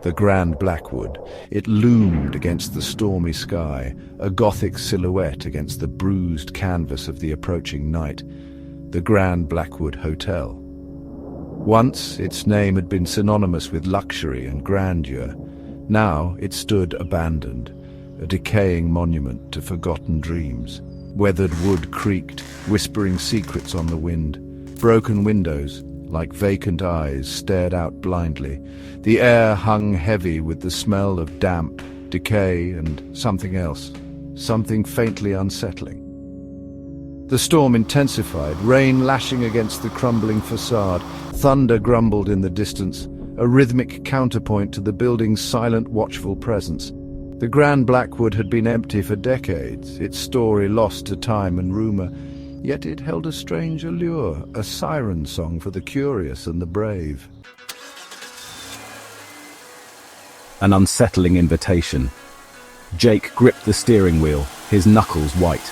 The Grand Blackwood. It loomed against the stormy sky, a gothic silhouette against the bruised canvas of the approaching night. The Grand Blackwood Hotel. Once, its name had been synonymous with luxury and grandeur. Now, it stood abandoned, a decaying monument to forgotten dreams. Weathered wood creaked, whispering secrets on the wind. Broken windows, like vacant eyes, stared out blindly. The air hung heavy with the smell of damp, decay, and something else, something faintly unsettling. The storm intensified, rain lashing against the crumbling facade. Thunder grumbled in the distance, a rhythmic counterpoint to the building's silent, watchful presence. The Grand Blackwood had been empty for decades, its story lost to time and rumor. Yet it held a strange allure, a siren song for the curious and the brave. An unsettling invitation. Jake gripped the steering wheel, his knuckles white.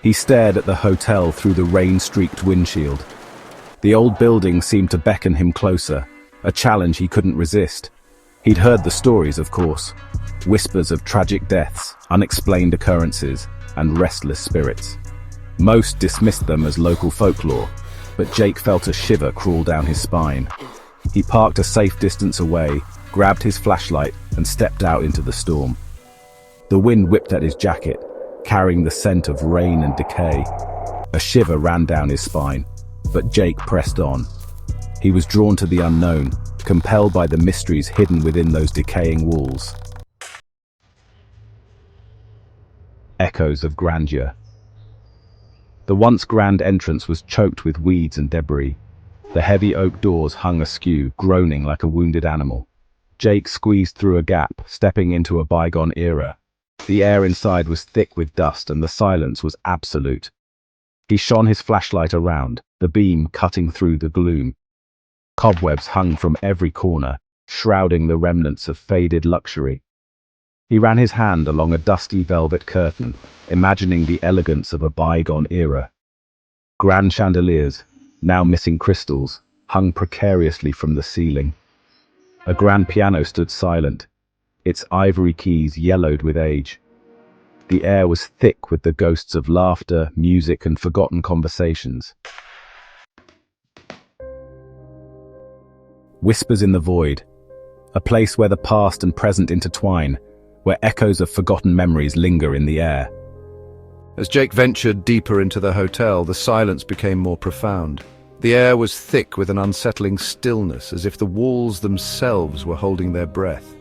He stared at the hotel through the rain-streaked windshield. The old building seemed to beckon him closer, a challenge he couldn't resist. He'd heard the stories, of course. Whispers of tragic deaths, unexplained occurrences, and restless spirits. Most dismissed them as local folklore, but Jake felt a shiver crawl down his spine. He parked a safe distance away, grabbed his flashlight, and stepped out into the storm. The wind whipped at his jacket, carrying the scent of rain and decay. A shiver ran down his spine, but Jake pressed on. He was drawn to the unknown, compelled by the mysteries hidden within those decaying walls. Echoes of grandeur. The once grand entrance was choked with weeds and debris. The heavy oak doors hung askew, groaning like a wounded animal. Jake squeezed through a gap, stepping into a bygone era. The air inside was thick with dust and the silence was absolute. He shone his flashlight around, the beam cutting through the gloom. Cobwebs hung from every corner, shrouding the remnants of faded luxury. He ran his hand along a dusty velvet curtain, imagining the elegance of a bygone era. Grand chandeliers, now missing crystals, hung precariously from the ceiling. A grand piano stood silent, its ivory keys yellowed with age. The air was thick with the ghosts of laughter, music, and forgotten conversations. Whispers in the void, a place where the past and present intertwine, where echoes of forgotten memories linger in the air. As Jake ventured deeper into the hotel, the silence became more profound. The air was thick with an unsettling stillness, as if the walls themselves were holding their breath.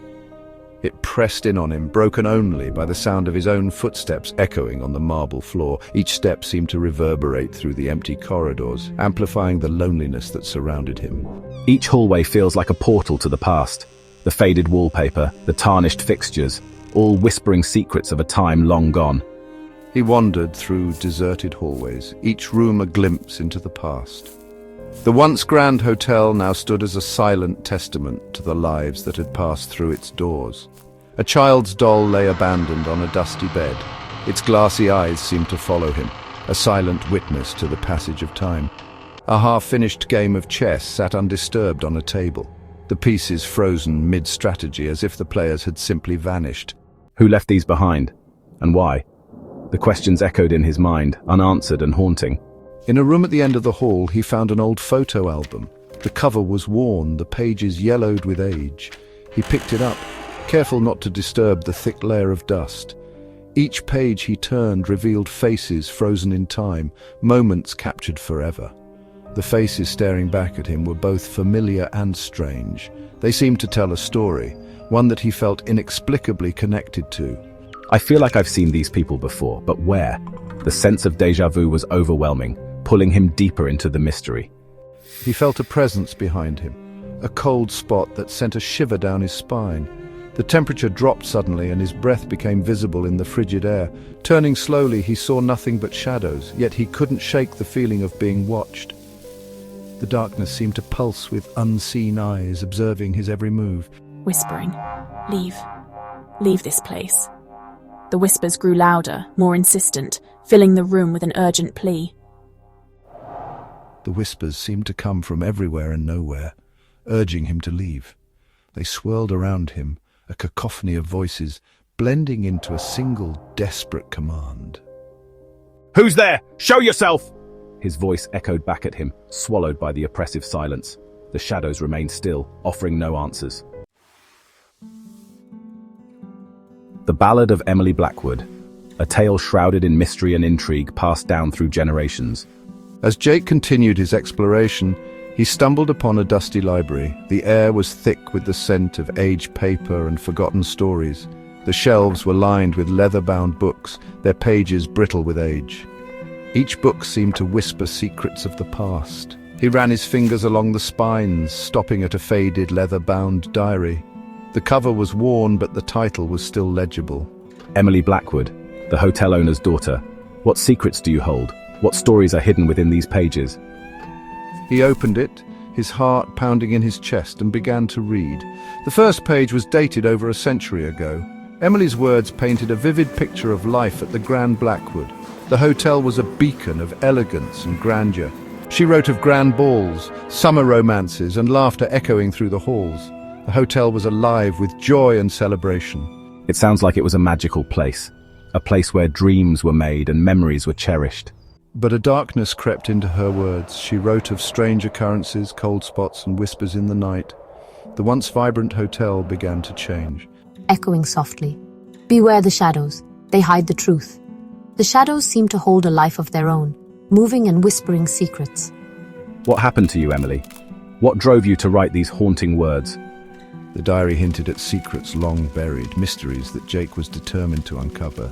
It pressed in on him, broken only by the sound of his own footsteps echoing on the marble floor. Each step seemed to reverberate through the empty corridors, amplifying the loneliness that surrounded him. Each hallway feels like a portal to the past. The faded wallpaper, the tarnished fixtures, all whispering secrets of a time long gone. He wandered through deserted hallways, each room a glimpse into the past. The once grand hotel now stood as a silent testament to the lives that had passed through its doors. A child's doll lay abandoned on a dusty bed. Its glassy eyes seemed to follow him, a silent witness to the passage of time. A half-finished game of chess sat undisturbed on a table, the pieces frozen mid-strategy as if the players had simply vanished. Who left these behind? And why? The questions echoed in his mind, unanswered and haunting. In a room at the end of the hall, he found an old photo album. The cover was worn, the pages yellowed with age. He picked it up, careful not to disturb the thick layer of dust. Each page he turned revealed faces frozen in time, moments captured forever. The faces staring back at him were both familiar and strange. They seemed to tell a story, one that he felt inexplicably connected to. I feel like I've seen these people before, but where? The sense of déjà vu was overwhelming, pulling him deeper into the mystery. He felt a presence behind him, a cold spot that sent a shiver down his spine. The temperature dropped suddenly and his breath became visible in the frigid air. Turning slowly, he saw nothing but shadows, yet he couldn't shake the feeling of being watched. The darkness seemed to pulse with unseen eyes, observing his every move. Whispering, "Leave. Leave this place." The whispers grew louder, more insistent, filling the room with an urgent plea. The whispers seemed to come from everywhere and nowhere, urging him to leave. They swirled around him, a cacophony of voices, blending into a single desperate command. "Who's there? Show yourself!" His voice echoed back at him, swallowed by the oppressive silence. The shadows remained still, offering no answers. The Ballad of Emily Blackwood, a tale shrouded in mystery and intrigue passed down through generations. As Jake continued his exploration, he stumbled upon a dusty library. The air was thick with the scent of aged paper and forgotten stories. The shelves were lined with leather-bound books, their pages brittle with age. Each book seemed to whisper secrets of the past. He ran his fingers along the spines, stopping at a faded leather-bound diary. The cover was worn, but the title was still legible. Emily Blackwood, the hotel owner's daughter. What secrets do you hold? What stories are hidden within these pages? He opened it, his heart pounding in his chest, and began to read. The first page was dated over a century ago. Emily's words painted a vivid picture of life at the Grand Blackwood. The hotel was a beacon of elegance and grandeur. She wrote of grand balls, summer romances, and laughter echoing through the halls. The hotel was alive with joy and celebration. It sounds like it was a magical place. A place where dreams were made and memories were cherished. But a darkness crept into her words. She wrote of strange occurrences, cold spots, and whispers in the night. The once vibrant hotel began to change. Echoing softly, "Beware the shadows. They hide the truth." The shadows seem to hold a life of their own, moving and whispering secrets. What happened to you, Emily? What drove you to write these haunting words? The diary hinted at secrets long buried, mysteries that Jake was determined to uncover.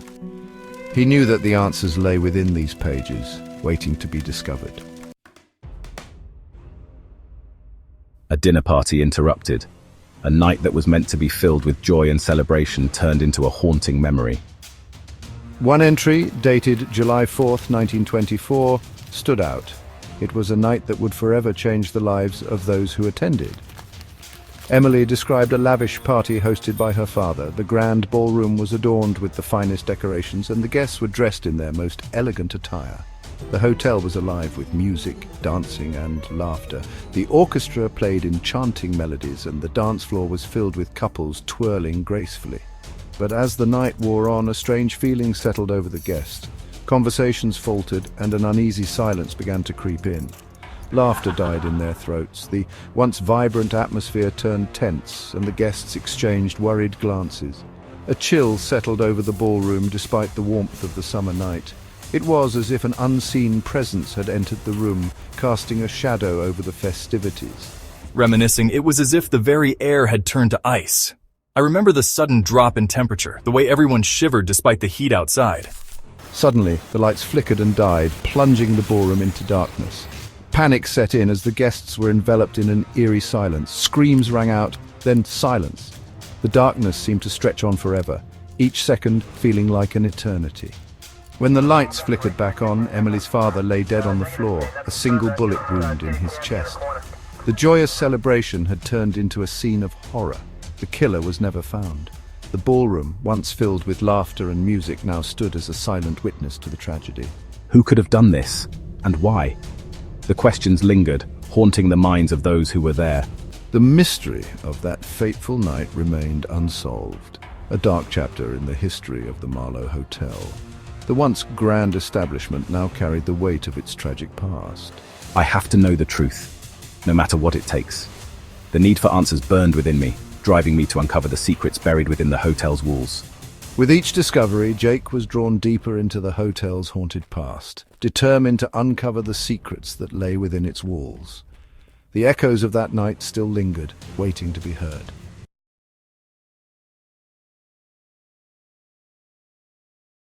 He knew that the answers lay within these pages, waiting to be discovered. A dinner party interrupted. A night that was meant to be filled with joy and celebration turned into a haunting memory. One entry, dated July 4th, 1924, stood out. It was a night that would forever change the lives of those who attended. Emily described a lavish party hosted by her father. The grand ballroom was adorned with the finest decorations, and the guests were dressed in their most elegant attire. The hotel was alive with music, dancing, and laughter. The orchestra played enchanting melodies, and the dance floor was filled with couples twirling gracefully. But as the night wore on, a strange feeling settled over the guests. Conversations faltered, and an uneasy silence began to creep in. Laughter died in their throats. The once vibrant atmosphere turned tense, and the guests exchanged worried glances. A chill settled over the ballroom despite the warmth of the summer night. It was as if an unseen presence had entered the room, casting a shadow over the festivities. Reminiscing, it was as if the very air had turned to ice. I remember the sudden drop in temperature, the way everyone shivered despite the heat outside. Suddenly, the lights flickered and died, plunging the ballroom into darkness. Panic set in as the guests were enveloped in an eerie silence. Screams rang out, then silence. The darkness seemed to stretch on forever, each second feeling like an eternity. When the lights flickered back on, Emily's father lay dead on the floor, a single bullet wound in his chest. The joyous celebration had turned into a scene of horror. The killer was never found. The ballroom, once filled with laughter and music, now stood as a silent witness to the tragedy. Who could have done this? And why? The questions lingered, haunting the minds of those who were there. The mystery of that fateful night remained unsolved, a dark chapter in the history of the Marlowe Hotel. The once grand establishment now carried the weight of its tragic past. I have to know the truth, no matter what it takes. The need for answers burned within me, driving me to uncover the secrets buried within the hotel's walls. With each discovery, Jake was drawn deeper into the hotel's haunted past, determined to uncover the secrets that lay within its walls. The echoes of that night still lingered, waiting to be heard.